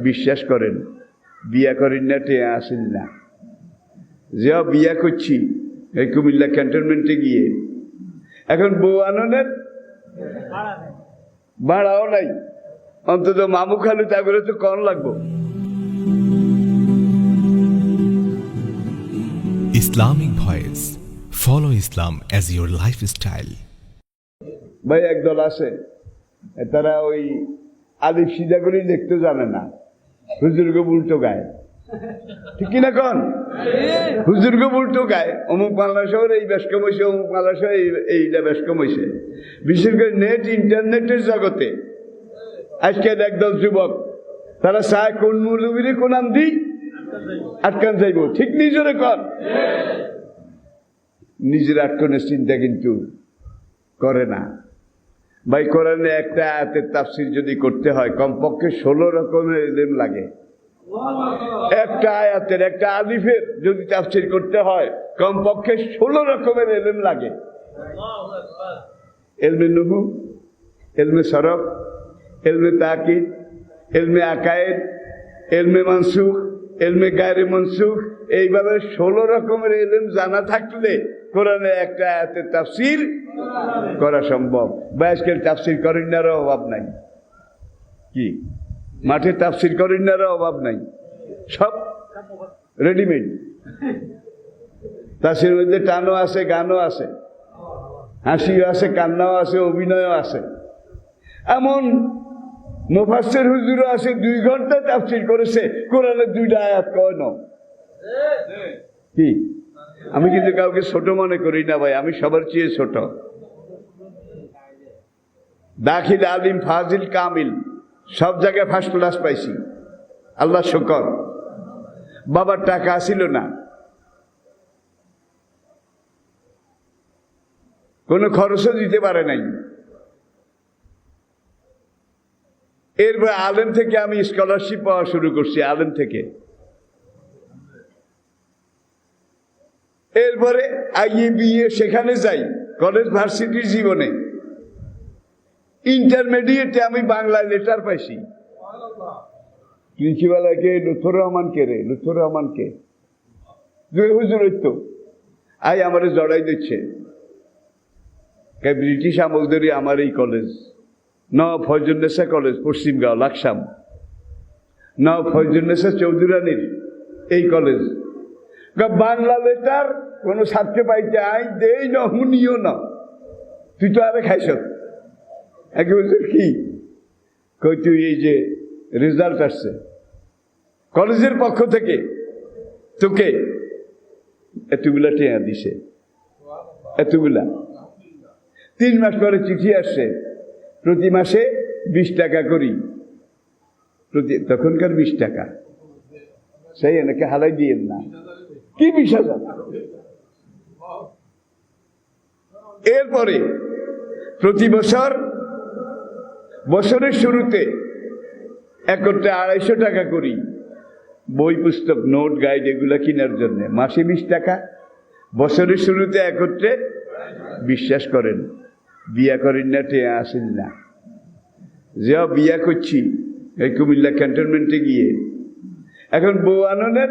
বিশ্বাস করেন, বিয়া করেন না, টেয়া আসেন না। যে বিয়া করছি এই কুমিল্লা ক্যান্টনমেন্টে গিয়ে, এখন বউ আননের ভাড়াও নাই, অন্তত মামু খালু তা করে তো কম লাগবো। Islamic Voice. Follow Islam as your lifestyle. ভাই একদল আছে, তারা ওই আলিফ সিধা করেই লিখতে জানে না, হুজুরকে উল্টো গায়। ঠিক কিনা কন? হুজুরকে উল্টো গায়, অমুক বাংলা শহর এই বেশ কমেছে, অমুক বাংলা শহর এইটা বেশ কমেছে। বিশেষ করে নেট ইন্টারনেটের জগতে আজকের একদল যুবক তারা চায় কোন মৌলবীরে কোন নাম দিই আটকান যাইব। ঠিক নিজেরে কর, নিজের আটকানোর চিন্তা কিন্তু করে না। ভাই কোরআনে একটা আয়াতের তাফসীর যদি করতে হয় কমপক্ষে 16 রকমের ইলম লাগে। একটা আয়াতের একটা আলিফের যদি তাফসীর করতে হয় কমপক্ষে 16 রকমের ইলম লাগে। ইলমে নুহু, ইলমে সরফ, ইলমে তাকিদ, ইলমে আকায়েদ, ইলমে মানসুখ, ইলমে গায়রে মানসুখ, এইভাবে 16 রকমের ইলম জানা থাকলে কোরআনে একটা আয়াতের তাফসীর করা সম্ভব। বা আজকের তাফসীর করিনারও অভাব নাই, কি মাঠে তাফসীর করিনারও অভাব নাই, সব রেডিমেড। তাফসীরের মধ্যে টানও আছে, গানও আছে, হাসিও আছে, কান্নাও আছে, অভিনয়ও আছে। এমন মুফাসসির হুজুরও আছে 2 ঘন্টা তাফসীর করেছে, কোরআনের 2টা আয়াত কয় না। কি আমি কিন্তু কাউকে ছোট মনে করি না ভাই, আমি সবার চেয়ে ছোট। দাখিল, আলিম, ফাজিল, কামিল সব জায়গায় ফার্স্ট ক্লাস পাইছি, আল্লাহ শুকর। বাবার টাকা ছিল না, কোনো খরচও দিতে পারে নাই। এরপর আলেম থেকে আমি স্কলারশিপ পাওয়া শুরু করছি, আলেম থেকে। এরপরে আইএ বিএ সেখানে যাই, কলেজ ভার্সিটির জীবনে। ইন্টারমিডিয়েটে আমি বাংলায় লেটার পাইছি। প্রিন্সিপালকে লুৎফর রহমানকে রে, লুৎফর রহমানকে হুজুর হইতো আই আমারে জড়াই দিচ্ছে, ব্রিটিশ আমল ধরে আমার এই কলেজ নওয়াব ফয়জুন্নেসা কলেজ, পশ্চিমগাঁও, লাকসাম, নওয়াব ফয়জুন্নেসা চৌধুরানীর এই কলেজ। বাংলা লেটার কোন ছাত্রে পাইতে আই দেই না, হুনিও না, তুই তো আরে খাইছ। একে বলছে কি কই, তুই এই যে রেজাল্ট আসছে কলেজের পক্ষ থেকে তোকে এতগুলা টেয়া দিছে, এতগুলা। 3 মাস পরে চিঠি আসছে, প্রতি মাসে 20 টাকা করি, তখনকার 20 টাকা, সেই এনেকে হালাই দিয়েন না, কি 20,000। এরপরে প্রতি বছর বছরের শুরুতে একত্রে 250 টাকা করি বই পুস্তক নোট গাইড এগুলা কেনার জন্য, মাসে 20 টাকা, বছরের শুরুতে একত্রে। বিশ্বাস করেন, বিয়া করেন না, টেয়া আসেন না। যে বিয়া করছি এই কুমিল্লা ক্যান্টনমেন্টে গিয়ে, এখন বউ আননের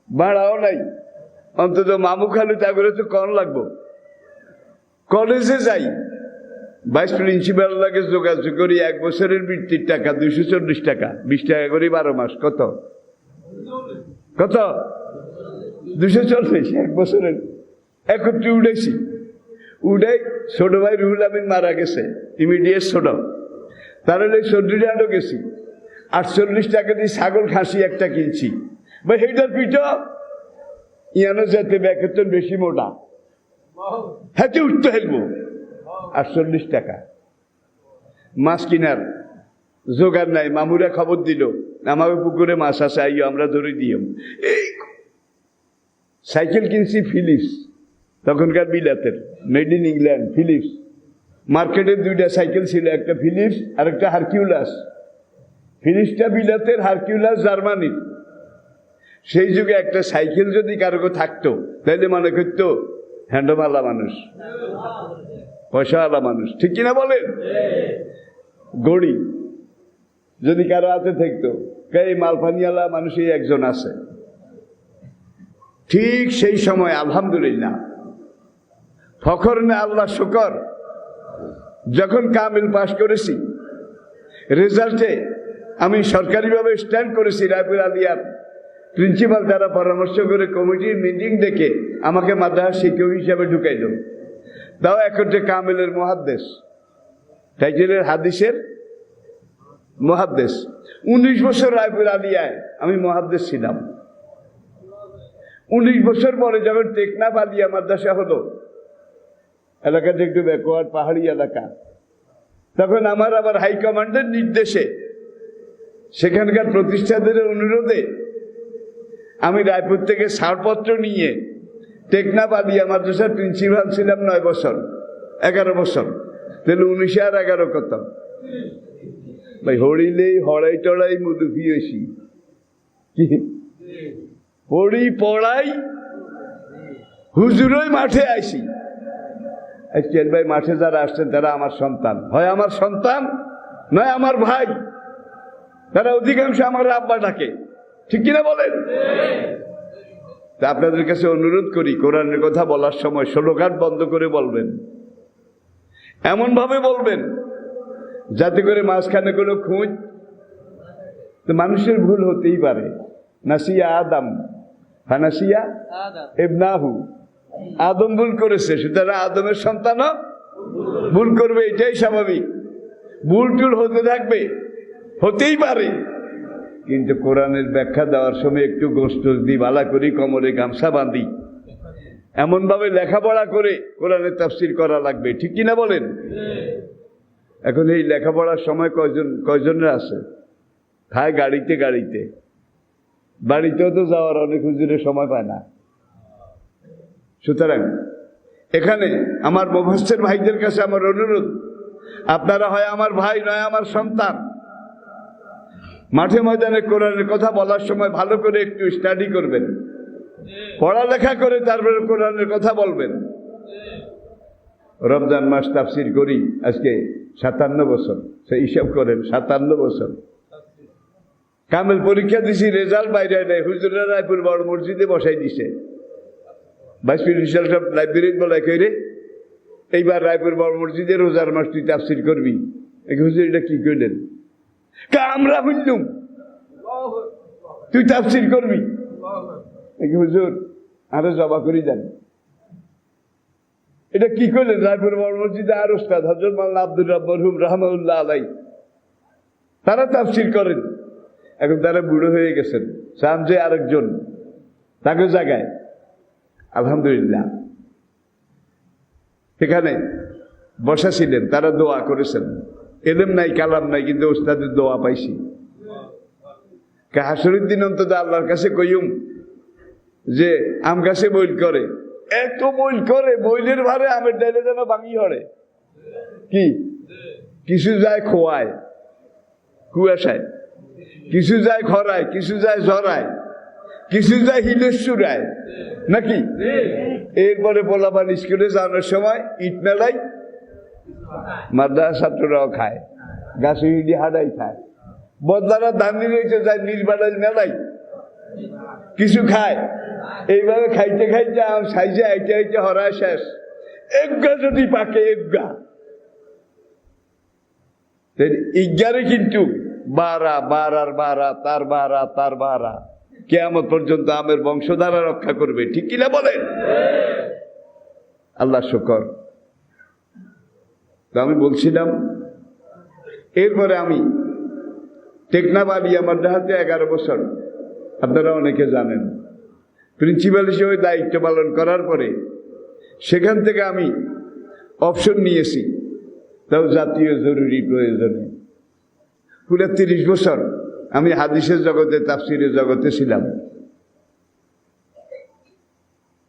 ভাড়াও নাই, অন্তত মামু খালু তা করে তো কম লাগবো। কলেজে যাই, ভাইস প্রিন্সিপাল লাগে যোগাযোগ করি, 1 বছরের বৃত্তির টাকা 240 টাকা, 20 টাকা করি 12 মাস, কত কত 240, 1 বছরের। একত্রে উঠেছি, উঠে ছোট ভাই রুহুল আমিন মারা গেছে, ইমিডিয়েট ছোট, তাহলে সর্দিরাটও গেছি, 48 টাকা দিয়ে ছাগল খাসি একটা কিনছি। ভাই সেইটার পিঠা ইয়ানো যেতে ব্যাকের বেশি মোটা, হাতে উঠতে হেলবো। 48 টাকা মাছ কিনার জোগাড় নাই। মামুরা খবর দিল আমাকে পুকুরে মাছ আছে, আইও আমরা ধরে দিও। এই সাইকেল কিনছি ফিলিপস, তখনকার বিলাতের, মেড ইন ইংল্যান্ড, ফিলিপস। মার্কেটের 2টা সাইকেল ছিল, একটা ফিলিপস আর একটা হারকিউলাস। ফিলিপসটা বিলাতের, হারকিউলাস জার্মানির। সেই যুগে একটা সাইকেল যদি কারো থাকতো তাহলে মনে করতো হ্যান্ডমালা মানুষ, পয়সাওয়ালা মানুষ, ঠিক কিনা বলেন? গড়ি যদি কারো হাতে থাকতো, এই মালপানিওয়ালা মানুষই একজন আছে। ঠিক সেই সময় আলহামদুলিল্লাহ, ফখর না আল্লাহ শুকর, যখন কামিল পাশ করেছি, রেজাল্টে আমি সরকারিভাবে স্ট্যান্ড করেছি, রায়পুর আলিয়ার প্রিন্সিপাল দ্বারা পরামর্শ করে কমিটির মিটিং ডেকে আমাকে মাদ্রাসা শিক্ষক হিসাবে ঢুকাইল। তাও একত্রে কামিলের মুহাদ্দিস, টাইটেলের হাদিসের মুহাদ্দিস। 19 বছর রায়পুর আলিয়ায় আমি মুহাদ্দিস ছিলাম। 19 বছর পরে যখন টেকনাফ আলিয়া মাদ্রাসা হলো, এলাকাটা একটু ব্যাকওয়ার্ড পাহাড়ি এলাকা, তখন আমার আবার হাইকমান্ডের নির্দেশে, সেখানকার প্রতিষ্ঠাতাদের অনুরোধে আমি রায়পুর থেকে ছাড়পত্র নিয়ে টেকনাফ আলিয়া মাদ্রাসার প্রিন্সিপাল ছিলাম 9 বছর, 11 বছর। তাহলে 19 আর 11 কত ভাই? হরিলেই হড়াই টড়াই মুদুফি হয়েছি, পড়ি পড়াই হুজুরই মাঠে আইসি। আজকাল ভাই মাঠে যারা আসছেন তারা আমার সন্তান, হয় আমার সন্তান নয় আমার ভাই, তারা অধিকাংশ আমার আব্বা ডাকে, ঠিক কিনা বলেন? তা আপনাদের কাছে অনুরোধ করি, কোরআনের কথা বলার সময় স্লোগান বন্ধ করে বলবেন, এমন ভাবে বলবেন যাতে করে মাঝখানে কোনো খুঁজ। তো মানুষের ভুল হতেই পারে, নাসিয়া আদম ফানাসিয়া ইবনাহু, আদম ভুল করেছে, সুতরাং আদমের সন্তানও ভুল করবে, এটাই স্বাভাবিক। ভুল টুল হতে থাকবে, হতেই পারে। কিন্তু কোরআনের ব্যাখ্যা দেওয়ার সময় একটু গোষ্ঠ দিই, বালা করি, কোমরে গামছা বাঁধি, এমন ভাবে লেখাপড়া করে কোরআনের তাফসীর করা লাগবে, ঠিক কিনা বলেন? এখন এই লেখাপড়ার সময় কয়জনের আছে? খায় গাড়িতে গাড়িতে, বাড়িতেও তো যাওয়ার অনেক হুজুরের সময় পায় না। সুতরাং এখানে আমার মুফাসসির ভাইদের কাছে আমার অনুরোধ, আপনারা হয় আমার ভাই নয় আমার সন্তান, মাঠে ময়দানে কোরআনের কথা বলার সময় ভালো করে একটু স্টাডি করবেন, পড়ালেখা করে তারপরে কোরআনের কথা বলবেন। রমজান মাস তাফসীর করি আজকে 57 বছর, সেই হিসাব করেন 57 বছর। কামেল পরীক্ষা দিছি, রেজাল্ট বাইরে নেই, হুজুররা রায়পুর বড় মসজিদে বসাই দিছে। ভাইস প্রিন্সিপাল সব লাইব্রেরির বলে রে, এইবার রায়পুর বড় মসজিদে রোজার মাস তুই তাফসীর করবি। হুজুর এটা কি করলেন? আমরা বুঝলুম তুই তাফসীর করবি। হুজুর আরো জবা করি দেন, এটা কি করলেন? রায়পুর বড় মসজিদে আর ওস্তাদ হযরত মাওলানা আব্দুর রব মরহুম রাহমাতুল্লাহ আলাইহি, তারা তাফসীর করেন। এখন তারা বুড়ো হয়ে গেছেন, চান যে আরেকজন তাকে জায়গায়। আলহামদুলিল্লাহ এখানে বসা ছিলেন, তারা দোয়া করেছেন। এলেম নাই কালাম নাই, কিন্তু ওস্তাদের দোয়া পাইছি। হাসরের দিন অন্তত আল্লাহর কাছে কইম যে আম গাছে বইল করে, এত বইল করে, বইলের ভারে আমের ডাইলে যেন ভাঙি হরে। কি কিছু যায় খোয়ায় কুয়াশায়, কিছু যায় খরায়, কিছু যায় ঝরায়, কিছু যায় হিলের চূড়ায়, নাকি? এরপরে পোলাপান স্কুলে যাওয়ার সময় ইট মেলাই মাদ্রাসা ছাত্ররাও খায়, গাছে ইডি হাডাই খায়। বদলারা দামি রয়েছে যায় নির্বাড়াই মেলাই কিছু খায়। এইভাবে খাইতে খাইতে আম সাইজে আইতে আইতে হরায় শেষ। একগা যদি পাকে একগা, ইজ্ঞারে কিন্তু বারা বারার বারা তার বারা তার বারা কিয়ামত পর্যন্ত আমের বংশধারা রক্ষা করবে, ঠিক কিনা বলেন? আল্লাহ শুকর। তো আমি বলছিলাম, এরপরে আমি টেকনাফ আলিয়া মাদ্রাসাতে 11 বছর, আপনারা অনেকে জানেন, প্রিন্সিপাল হিসেবে দায়িত্ব পালন করার পরে সেখান থেকে আমি অপশন নিয়েছি, তাও জাতীয় জরুরি প্রয়োজনে। পুরো 30 বছর আমি হাদিসের জগতে, তাফসিরের জগতে ছিলাম।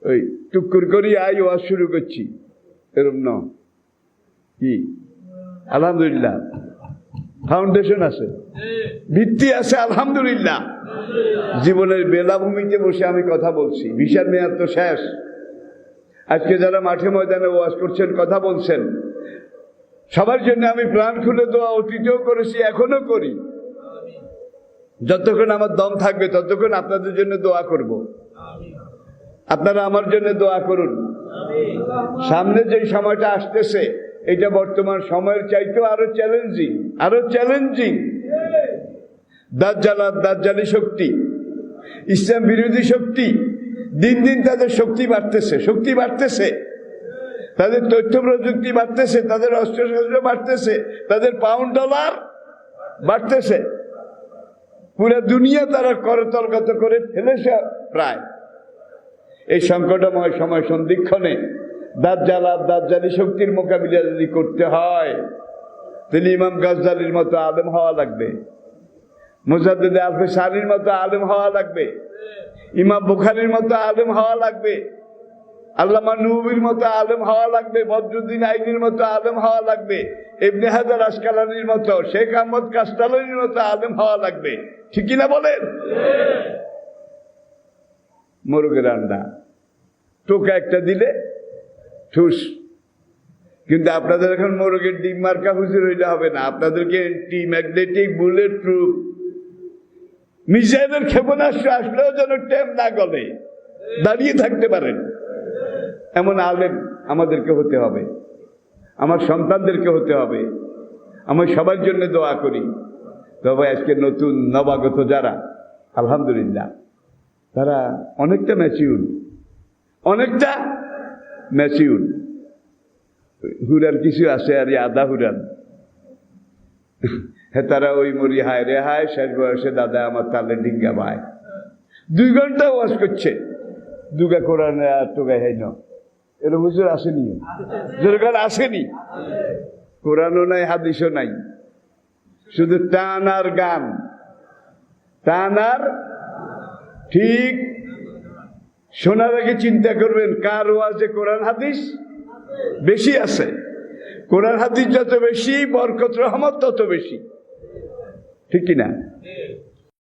ওই টুকুর করি আই ওয়াজ শুরু করছি এরকম ন কি? আলহামদুলিল্লাহ ফাউন্ডেশন আছে, ভিত্তি আছে, আলহামদুলিল্লাহ। জীবনের বেলাভূমিতে বসে আমি কথা বলছি, ভিসার মেয়াদ তো শেষ। আজকে যারা মাঠে ময়দানে ওয়াজ করছেন, কথা বলছেন, সবার জন্য আমি প্রাণ খুলে দোয়া অতীতেও করেছি, এখনো করি। যতক্ষণ আমার দম থাকবে ততক্ষণ আপনাদের জন্য দোয়া করব। আপনারা আমার জন্য দোয়া করুন। সামনে যে সময়টা আসতেছে এটা বর্তমান সময়ের চাইতেও আরো চ্যালেঞ্জিং। দাজ্জাল আর দাজ্জালি শক্তি, ইসলাম বিরোধী শক্তি, দিন দিন তাদের শক্তি বাড়তেছে, তাদের তথ্য প্রযুক্তি বাড়তেছে, তাদের অস্ত্রশস্ত্র বাড়তেছে, তাদের পাউন্ড ডলার বাড়তেছে। পুরো দুনিয়া তারা করতলগত করে ফেলেছে প্রায়। এই সংকটময় সময় সন্ধিক্ষণে দাজ্জাল আর দাজ্জালি শক্তির মোকাবিলা যদি করতে হয় তাহলে ইমাম গাজ্জালির মতো আলেম হওয়া লাগবে, মুজাদ্দিদ আল-ফিসারির মতো আলেম হওয়া লাগবে, ইমাম বুখারীর মতো আলেম হওয়া লাগবে, আল্লামা নববীর মতো আলেম হওয়া লাগবে, বদরুদ্দিন আইনির মতো আলেম হওয়া লাগবে, ইবনে হাজার আসকালানির মতো, শেখ আহমদ কাস্তালানির মতো আলেম হওয়া লাগবে। ঠিক কিনা বলেন? মোরগের আন্ডা টোকা একটা দিলে ঠুস। কিন্তু আপনাদের এখন মোরগের ডিম মার্কা হুজুর হইলে হবে না, আপনাদেরকে অ্যান্টি ম্যাগনেটিক বুলেট প্রুফ মিসাইলের ক্ষেপণাস্ত্র আসলেও যেন টেম না গলে, দাঁড়িয়ে থাকতে পারেন এমন আলেম আমাদেরকে হতে হবে, আমার সন্তানদেরকে হতে হবে। আমি সবার জন্য দোয়া করি। তবে আজকে নতুন নবাগত যারা, আলহামদুলিল্লাহ তারা অনেকটা ম্যাচিউর। হুরান কিছু আছে আর আধা হুরান, হ্যাঁ তারা ওই মরি হায় রে হায়, শেষ বয়সে দাদা আমার তালে ডিঙ্গা ভাই 2 ঘন্টা ওয়াজ করছে, দুগা কোরআন আর টোগাই হাই না, এরকম হুজুর আসেনি, যেরকম আসেনি। কোরআনও নাই, হাদিসও নাই, শুধু টান আর গান, ঠিক শোনার আগে চিন্তা করবেন কার ওয়াজে কোরআন হাদিস বেশি আছে। কোরআন হাদিস যত বেশি, বরকত রহমত তত বেশি। ঠিক কিনা?